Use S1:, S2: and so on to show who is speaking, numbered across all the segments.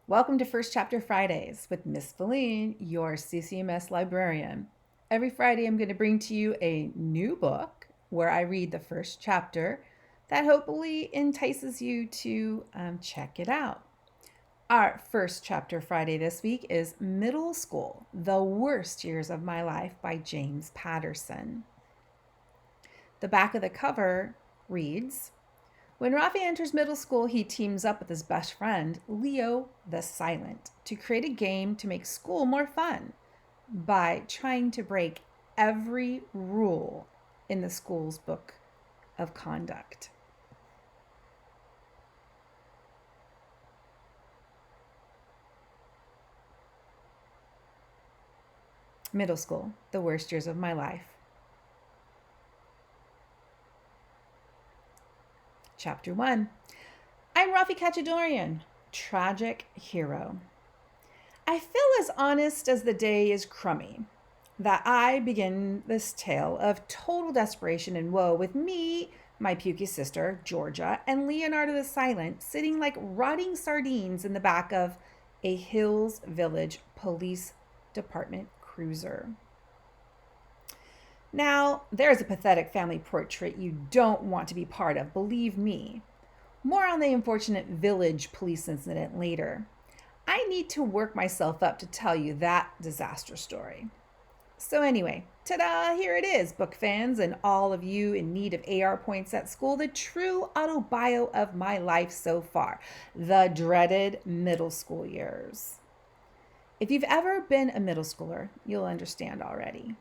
S1: Welcome to First Chapter Fridays with Miss Valine, your CCMS librarian. Every Friday, I'm going to bring to you a new book where I read the first chapter that hopefully entices you to check it out. Our first chapter Friday this week is Middle School, The Worst Years of My Life by James Patterson. The back of the cover reads, when Rafe enters middle school, he teams up with his best friend, Leo the Silent, to create a game to make school more fun by trying to break every rule in the school's book of conduct. Middle school, the worst years of my life. Chapter 1. I'm Rafi Kachadorian, tragic hero. I feel as honest as the day is crummy that I begin this tale of total desperation and woe with me, my pukey sister, Georgia, and Leonardo the Silent sitting like rotting sardines in the back of a Hills Village Police Department cruiser. Now, there's a pathetic family portrait you don't want to be part of, believe me. More on the unfortunate village police incident later. I need to work myself up to tell you that disaster story. So anyway, ta-da, here it is, book fans and all of you in need of AR points at school, the true autobio of my life so far, the dreaded middle school years. If you've ever been a middle schooler, you'll understand already.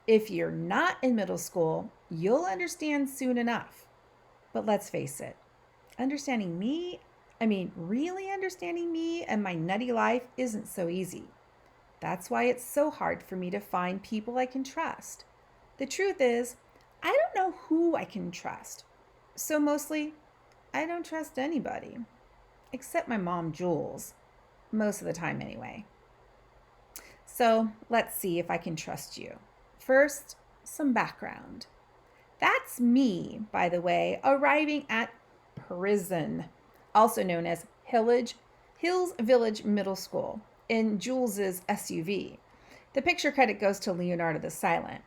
S1: If you're not in middle school, you'll understand soon enough. But let's face it, really understanding me and my nutty life isn't so easy. That's why it's so hard for me to find people I can trust. The truth is, I don't know who I can trust. So mostly, I don't trust anybody. Except my mom, Jules. Most of the time, anyway. So let's see if I can trust you. First, some background. That's me, by the way, arriving at prison, also known as Hills Village Middle School, in Jules's SUV. The picture credit goes to Leonardo the Silent.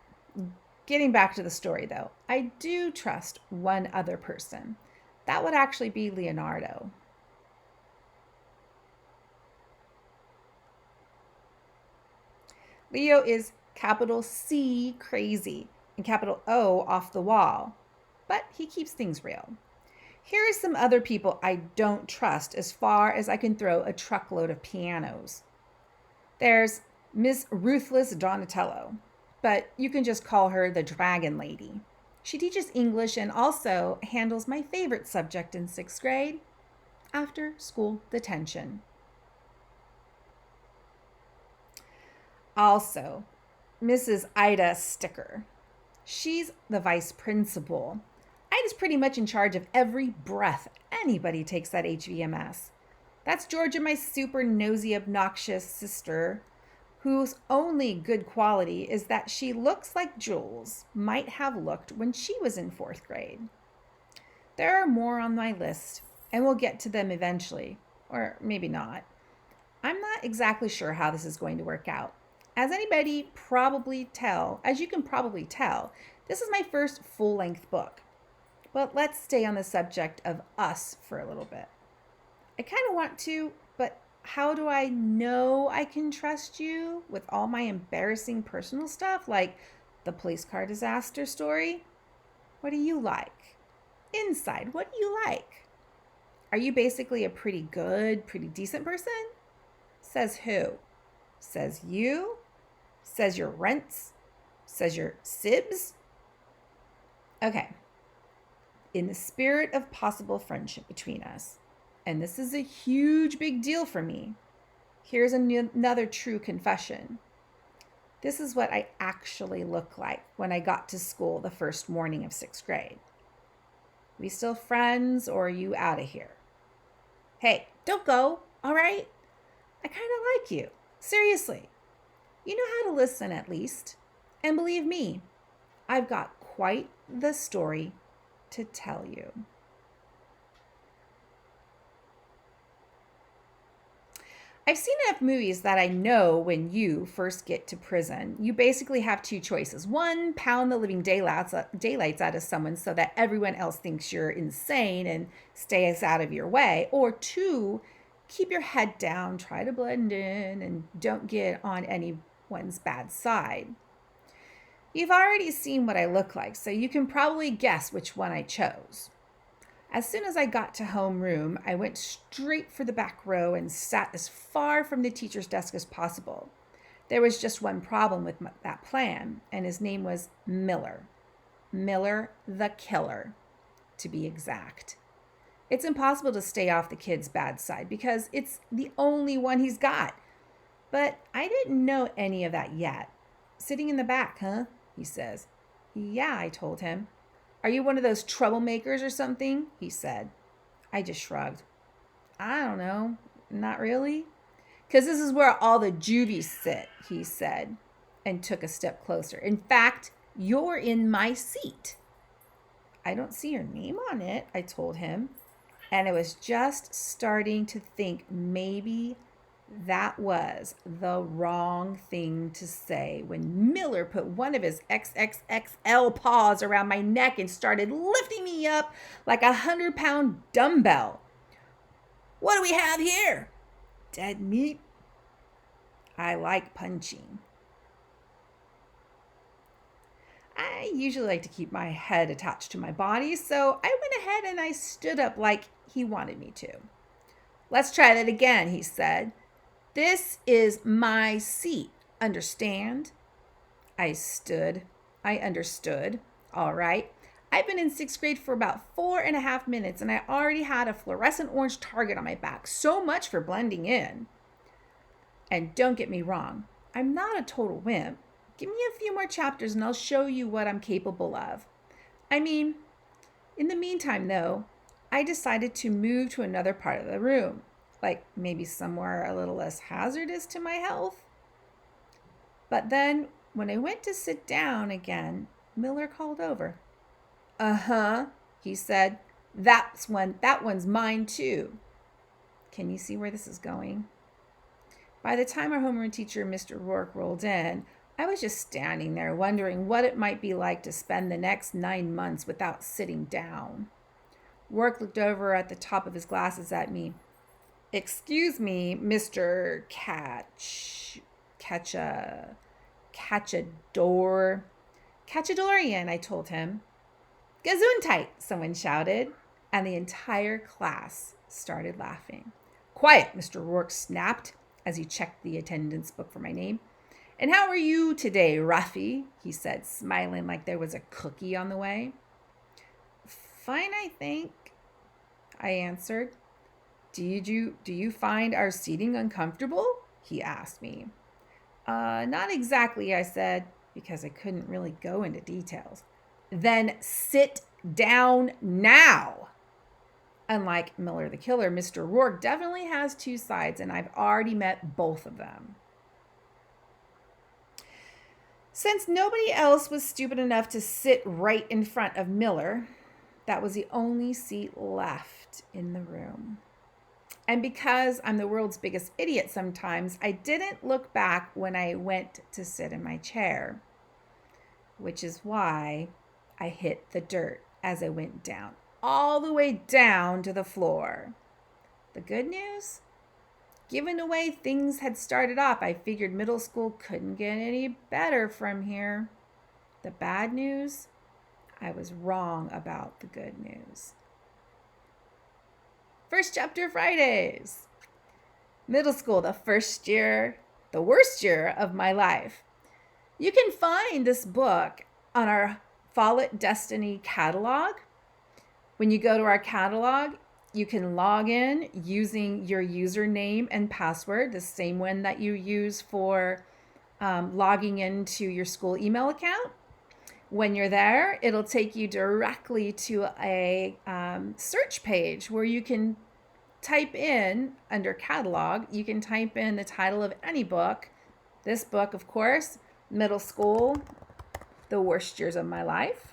S1: Getting back to the story, though, I do trust one other person. That would actually be Leonardo. Leo is capital C crazy and capital O off the wall, but he keeps things real. Here are some other people I don't trust as far as I can throw a truckload of pianos. There's Miss Ruthless Donatello, but you can just call her the Dragon Lady. She teaches English and also handles my favorite subject in 6th grade, after school detention. Also, Mrs. Ida Sticker. She's the vice principal. Ida's pretty much in charge of every breath anybody takes at HVMS. That's Georgia, my super nosy, obnoxious sister, whose only good quality is that she looks like Jules might have looked when she was in 4th grade. There are more on my list, and we'll get to them eventually, or maybe not. I'm not exactly sure how this is going to work out. As you can probably tell, this is my first full-length book. But let's stay on the subject of us for a little bit. I kind of want to, but how do I know I can trust you with all my embarrassing personal stuff, like the police car disaster story? What do you like? Inside, what do you like? Are you basically a pretty good, pretty decent person? Says who? Says you? Says your rents? Says your sibs? Okay. In the spirit of possible friendship between us, and this is a huge big deal for me, here's another true confession. This is what I actually look like when I got to school the first morning of 6th grade. We still friends, or are you out of here? Hey, don't go, all right? I kind of like you. Seriously. You know how to listen at least. And believe me, I've got quite the story to tell you. I've seen enough movies that I know when you first get to prison, you basically have two choices. One, pound the living daylights out of someone so that everyone else thinks you're insane and stays out of your way. Or two, keep your head down, try to blend in, and don't get on anyone's bad side. You've already seen what I look like, so you can probably guess which one I chose. As soon as I got to homeroom, I went straight for the back row and sat as far from the teacher's desk as possible. There was just one problem with that plan, and his name was Miller. Miller the Killer, to be exact. It's impossible to stay off the kid's bad side because it's the only one he's got. But I didn't know any of that yet. Sitting in the back, huh? He says. Yeah, I told him. Are you one of those troublemakers or something? He said. I just shrugged. I don't know. Not really. Because this is where all the juvies sit, he said, and took a step closer. In fact, you're in my seat. I don't see your name on it, I told him. And I was just starting to think maybe that was the wrong thing to say when Miller put one of his XXXL paws around my neck and started lifting me up like a 100-pound dumbbell. What do we have here? Dead meat. I like punching. I usually like to keep my head attached to my body, so I went ahead and I stood up like he wanted me to. Let's try that again, he said. This is my seat, understand? I stood. I understood. All right. I've been in 6th grade for about 4.5 minutes, and I already had a fluorescent orange target on my back. So much for blending in. And don't get me wrong, I'm not a total wimp. Give me a few more chapters and I'll show you what I'm capable of. I mean, in the meantime, though, I decided to move to another part of the room. Like maybe somewhere a little less hazardous to my health. But then when I went to sit down again, Miller called over. Uh-huh, he said. That one's mine too. Can you see where this is going? By the time our homeroom teacher, Mr. Rourke, rolled in, I was just standing there wondering what it might be like to spend the next 9 months without sitting down. Rourke looked over at the top of his glasses at me. Excuse me, Mr. Catchadorian, I told him. Gesundheit, someone shouted, and the entire class started laughing. Quiet, Mr. Rourke snapped as he checked the attendance book for my name. And how are you today, Rafe? He said, smiling like there was a cookie on the way. Fine, I think, I answered. Do you find our seating uncomfortable? He asked me. Not exactly, I said, because I couldn't really go into details. Then sit down now. Unlike Miller the Killer, Mr. Rourke definitely has two sides, and I've already met both of them. Since nobody else was stupid enough to sit right in front of Miller, that was the only seat left in the room. And because I'm the world's biggest idiot sometimes, I didn't look back when I went to sit in my chair, which is why I hit the dirt as I went down, all the way down to the floor. The good news? Given the way things had started off, I figured middle school couldn't get any better from here. The bad news? I was wrong about the good news. First chapter Fridays. Middle school, the worst year of my life. You can find this book on our Follett Destiny catalog. When you go to our catalog, you can log in using your username and password, the same one that you use for logging into your school email account. When you're there, it'll take you directly to a search page where you can type in, under catalog, you can type in the title of any book. This book, of course, Middle School, the Worst Years of My Life.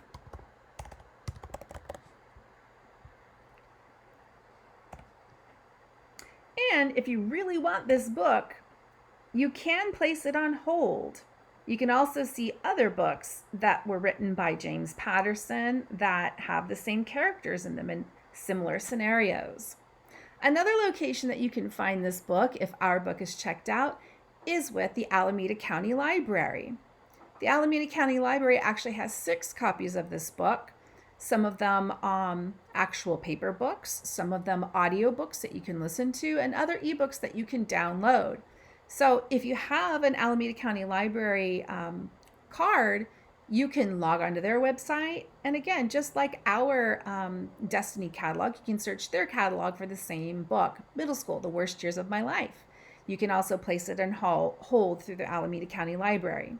S1: And if you really want this book, you can place it on hold. You can also see other books that were written by James Patterson that have the same characters in them in similar scenarios. Another location that you can find this book, if our book is checked out, is with the Alameda County Library. The Alameda County Library actually has 6 copies of this book. Some of them actual paper books, some of them audio books that you can listen to, and other ebooks that you can download. So if you have an Alameda County Library card, you can log onto their website. And again, just like our Destiny catalog, you can search their catalog for the same book, Middle School, The Worst Years of My Life. You can also place it on hold through the Alameda County Library.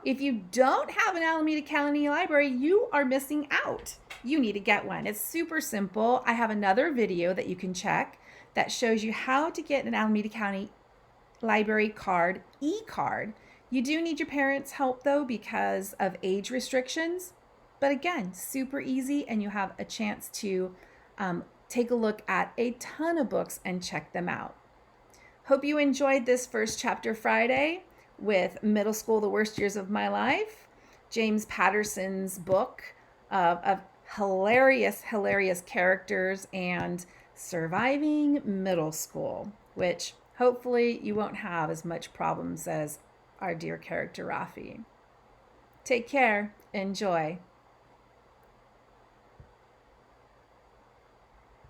S1: If you don't have an Alameda County Library, you are missing out. You need to get one. It's super simple. I have another video that you can check that shows you how to get an Alameda County Library card, e-card. You do need your parents' help though because of age restrictions. But again, super easy, and you have a chance to take a look at a ton of books and check them out. Hope you enjoyed this first chapter Friday with Middle School, The Worst Years of My Life, James Patterson's book of hilarious characters and surviving middle school, which hopefully you won't have as much problems as our dear character Rafe. Take care. Enjoy.